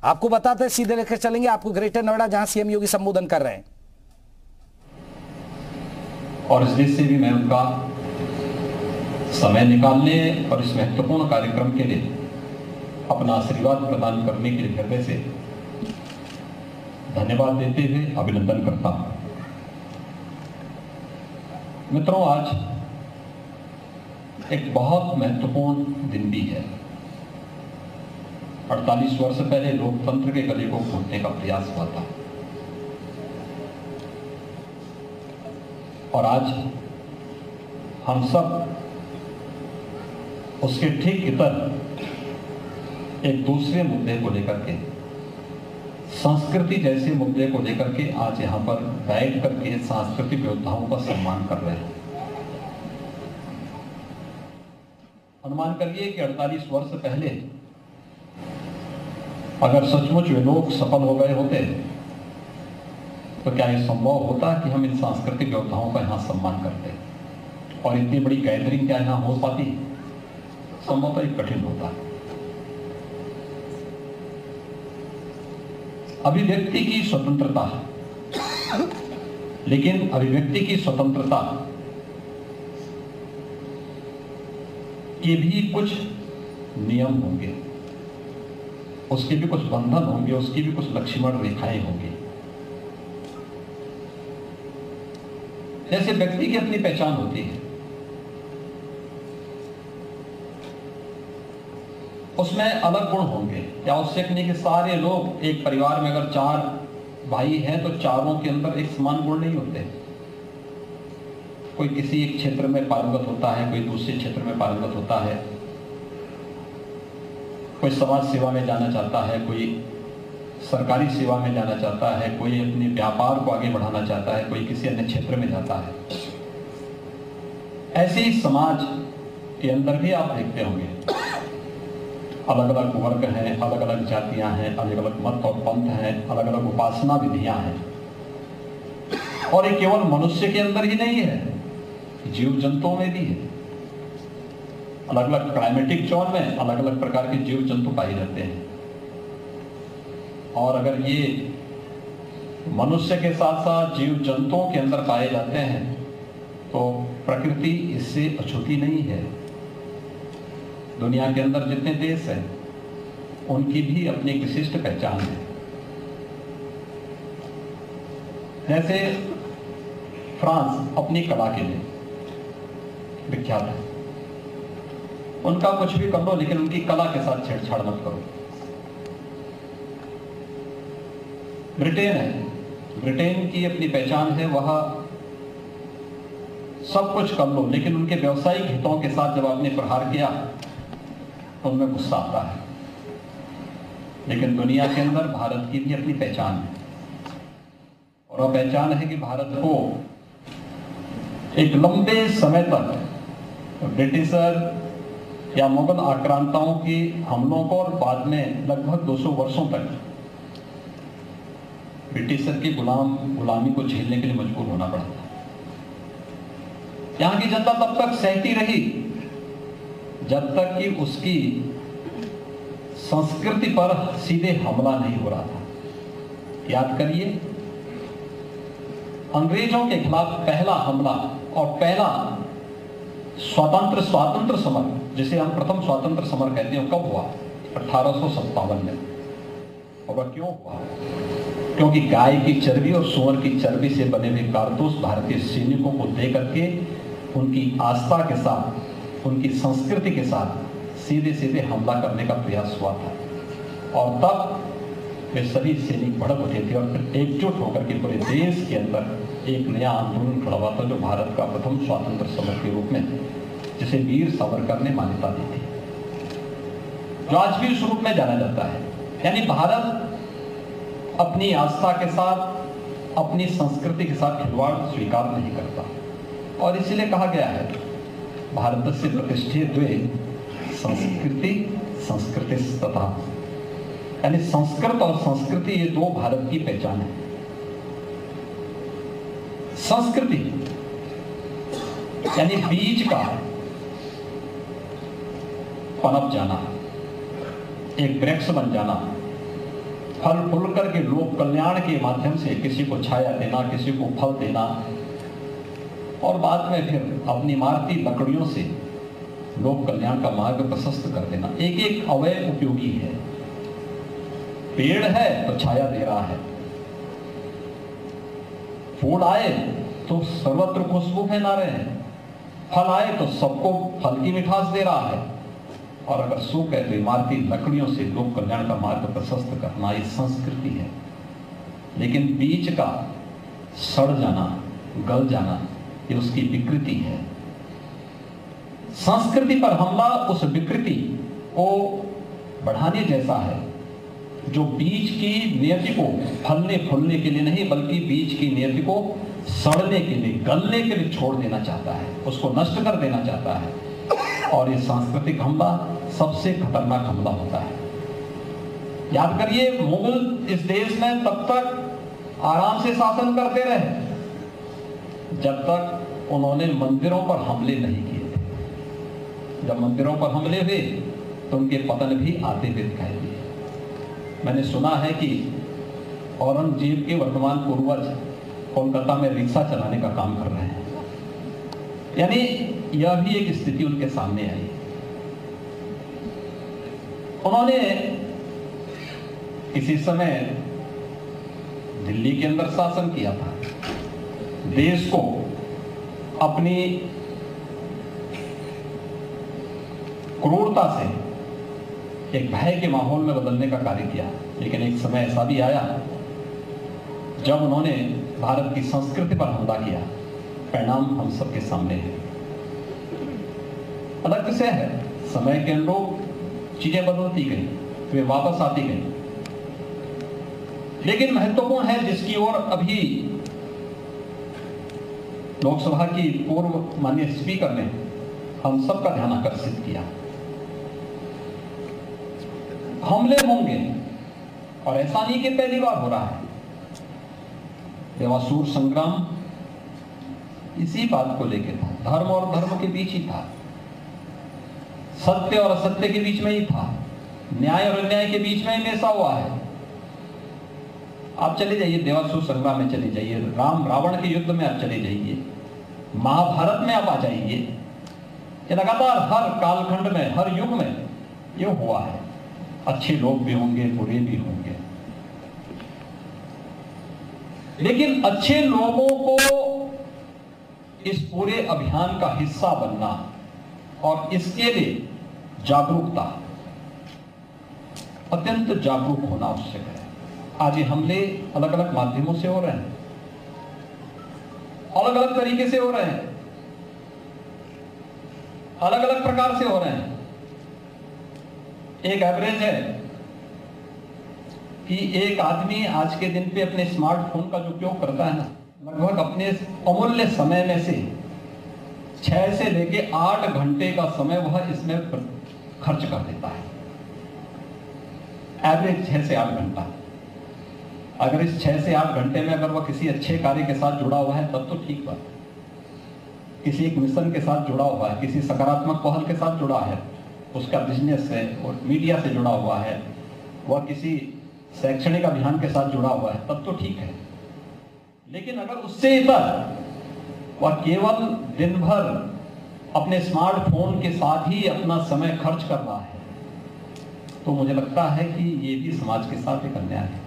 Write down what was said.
आपको बताते हैं, सीधे लेकर चलेंगे आपको ग्रेटर नोएडा, जहां सीएम योगी संबोधन कर रहे हैं। और इस देश से भी मैं उनका समय निकालने और इस महत्वपूर्ण कार्यक्रम के लिए अपना आशीर्वाद प्रदान करने के लिए हृदय से धन्यवाद देते हुए अभिनंदन करता हूं। मित्रों, आज एक बहुत महत्वपूर्ण दिन भी है। 48 वर्ष पहले लोकतंत्र के गले को घोटने का प्रयास हुआ था और आज हम सब उसके ठीक इतर एक दूसरे मुद्दे को लेकर के, संस्कृति जैसे मुद्दे को लेकर के आज यहां पर बैठ करके सांस्कृतिक योद्धाओं का सम्मान कर रहे हैं। अनुमान करिए कि 48 वर्ष पहले अगर सचमुच वे लोग सफल हो गए होते तो क्या यह संभव होता कि हम इन सांस्कृतिक योद्धाओं का यहां सम्मान करते और इतनी बड़ी गैदरिंग क्या यहां हो पाती? संभवतः ही कठिन होता है। अभिव्यक्ति की स्वतंत्रता, लेकिन अभिव्यक्ति की स्वतंत्रता के भी कुछ नियम होंगे, उसके भी कुछ बंधन होंगे, उसकी भी कुछ लक्ष्मण रेखाएं होंगी। जैसे व्यक्ति की अपनी पहचान होती है, उसमें अलग गुण होंगे। क्या आवश्यक नहीं कि सारे लोग एक परिवार में अगर 4 भाई हैं तो चारों के अंदर एक समान गुण नहीं होते। कोई किसी एक क्षेत्र में पारंगत होता है, कोई दूसरे क्षेत्र में पारंगत होता है, कोई समाज सेवा में जाना चाहता है, कोई सरकारी सेवा में जाना चाहता है, कोई अपने व्यापार को आगे बढ़ाना चाहता है, कोई किसी अन्य क्षेत्र में जाता है। ऐसे ही समाज के अंदर भी आप देखते होंगे अलग अलग वर्ग हैं, अलग अलग जातियां हैं, अलग अलग मत और पंथ हैं, अलग अलग उपासना विधियां हैं। और ये केवल मनुष्य के अंदर ही नहीं है, जीव जंतुओं में भी है। अलग अलग क्लाइमेटिक जोन में अलग अलग प्रकार के जीव जंतु पाए जाते हैं। और अगर ये मनुष्य के साथ साथ जीव जंतुओं के अंदर पाए जाते हैं तो प्रकृति इससे अछूती नहीं है। दुनिया के अंदर जितने देश हैं उनकी भी अपनी विशिष्ट पहचान है। जैसे फ्रांस अपनी कला के लिए विख्यात है। उनका कुछ भी कर लो, लेकिन उनकी कला के साथ छेड़छाड़ मत करो। ब्रिटेन है, ब्रिटेन की अपनी पहचान है, वह सब कुछ कर लो, लेकिन उनके व्यावसायिक हितों के साथ जब आपने प्रहार किया तो उनमें गुस्सा आता है। लेकिन दुनिया के अंदर भारत की भी अपनी पहचान है और वह पहचान है कि भारत को एक लंबे समय तक ब्रिटिशर या मुगल आक्रांताओं की हमलों को और बाद में लगभग 200 वर्षों तक ब्रिटिशर की गुलामी को झेलने के लिए मजबूर होना पड़ा था। यहां की जनता तब तक सहती रही जब तक कि उसकी संस्कृति पर सीधे हमला नहीं हो रहा था। याद करिए, अंग्रेजों के खिलाफ पहला हमला और पहला स्वातंत्र समर, जिसे हम प्रथम स्वातंत्र समर कहते हैं, कब हुआ? 1857 में। और वह क्यों हुआ? क्योंकि गाय की चर्बी और सूअर की चर्बी से बने हुए कारतूस भारतीय सैनिकों को दे करके उनकी आस्था के साथ, उनकी संस्कृति के साथ सीधे सीधे हमला करने का प्रयास हुआ था। और तब वे सभी सैनिक भड़क उठे थे और फिर एकजुट होकर के पूरे देश के अंदर एक नया आंदोलन खड़ा हुआ था, जो भारत का प्रथम स्वातंत्र समर के रूप में, जिसे वीर सावरकर ने मान्यता दी थी, जो आज भी उस रूप में जाना जाता है। यानी भारत अपनी आस्था के साथ, अपनी संस्कृति के साथ खिलवाड़ स्वीकार नहीं करता। और इसीलिए कहा गया है, भारत से प्रतिष्ठित द्वे संस्कृति संस्कृतिस्तथा, यानी संस्कृत और संस्कृति ये दो भारत की पहचान है। संस्कृति यानी बीज का पनप जाना, एक वृक्ष बन जाना, फल फूल करके लोक कल्याण के माध्यम से किसी को छाया देना, किसी को फल देना, और बाद में फिर अपनी इमारती लकड़ियों से लोक कल्याण का मार्ग प्रशस्त कर देना। एक एक अवयव उपयोगी है। पेड़ है तो छाया दे रहा है, फूल आए तो सर्वत्र खुशबू फैला रहे हैं, फल आए तो सबको फल की मिठास दे रहा है, और अगर सूख है तो इमारती लकड़ियों से लोक कल्याण का मार्ग प्रशस्त करना, ये संस्कृति है। लेकिन बीच का सड़ जाना, गल जाना, ये उसकी विकृति है। संस्कृति पर हमला उस विकृति को बढ़ाने जैसा है, जो बीज की नियति को फलने फूलने के लिए नहीं, बल्कि बीज की नियति को सड़ने के लिए, गलने के लिए छोड़ देना चाहता है, उसको नष्ट कर देना चाहता है। और ये सांस्कृतिक हमला सबसे खतरनाक हमला होता है। याद करिए, मुगल इस देश में तब तक आराम से शासन करते रहे जब तक उन्होंने मंदिरों पर हमले नहीं किए थे। जब मंदिरों पर हमले हुए तो उनके पतन भी आते हुए दिखाई दिए। मैंने सुना है कि औरंगजेब के वर्तमान पूर्वज कोलकाता में रिक्शा चलाने का काम कर रहे हैं। यानी यह भी एक स्थिति उनके सामने आई। उन्होंने किसी समय दिल्ली के अंदर शासन किया था, देश को अपनी क्रूरता से एक भय के माहौल में बदलने का कार्य किया। लेकिन एक समय ऐसा भी आया जब उन्होंने भारत की संस्कृति पर हमला किया। परिणाम हम सबके सामने है। अलग से है, समय के अनुरूप चीजें बदलती गई, वे वापस आती गई। लेकिन महत्वपूर्ण है, जिसकी ओर अभी लोकसभा की पूर्व माननीय स्पीकर ने हम सबका ध्यान आकर्षित किया। हमले होंगे, और ऐसा नहीं कि पहली बार हो रहा है। देवासुर संग्राम इसी बात को लेकर था, धर्म और धर्म के बीच ही था, सत्य और असत्य के बीच में ही था, न्याय और अन्याय के बीच में हमेशा हुआ है। आप चले जाइए देवासुर संग्राम में, चले जाइए राम रावण के युद्ध में, आप चले जाइए महाभारत में, आप आ जाइए। ये लगातार हर कालखंड में, हर युग में ये हुआ है। अच्छे लोग भी होंगे, बुरे भी होंगे, लेकिन अच्छे लोगों को इस पूरे अभियान का हिस्सा बनना और इसके लिए जागरूकता, अत्यंत जागरूक होना आवश्यक है। आज ये हमले अलग अलग माध्यमों से हो रहे हैं, अलग अलग तरीके से हो रहे हैं, अलग अलग प्रकार से हो रहे हैं। एक एवरेज है कि एक आदमी आज के दिन पे अपने स्मार्टफोन का जो उपयोग करता है ना, लगभग अपने अमूल्य समय में से 6 से लेके 8 घंटे का समय वह इसमें खर्च कर देता है। एवरेज 6 से 8 घंटा। अगर इस 6 से 8 घंटे में अगर वह किसी अच्छे कार्य के साथ जुड़ा हुआ है तब तो ठीक बात, किसी एक मिशन के साथ जुड़ा हुआ है, किसी सकारात्मक पहल के साथ जुड़ा है, उसका बिजनेस से और मीडिया से जुड़ा हुआ है, वह किसी शैक्षणिक अभियान के साथ जुड़ा हुआ है, तब तो ठीक है। लेकिन अगर उससे इतर वह केवल दिन भर अपने स्मार्टफोन के साथ ही अपना समय खर्च कर रहा है, तो मुझे लगता है कि ये भी समाज के साथ एक अन्याय है।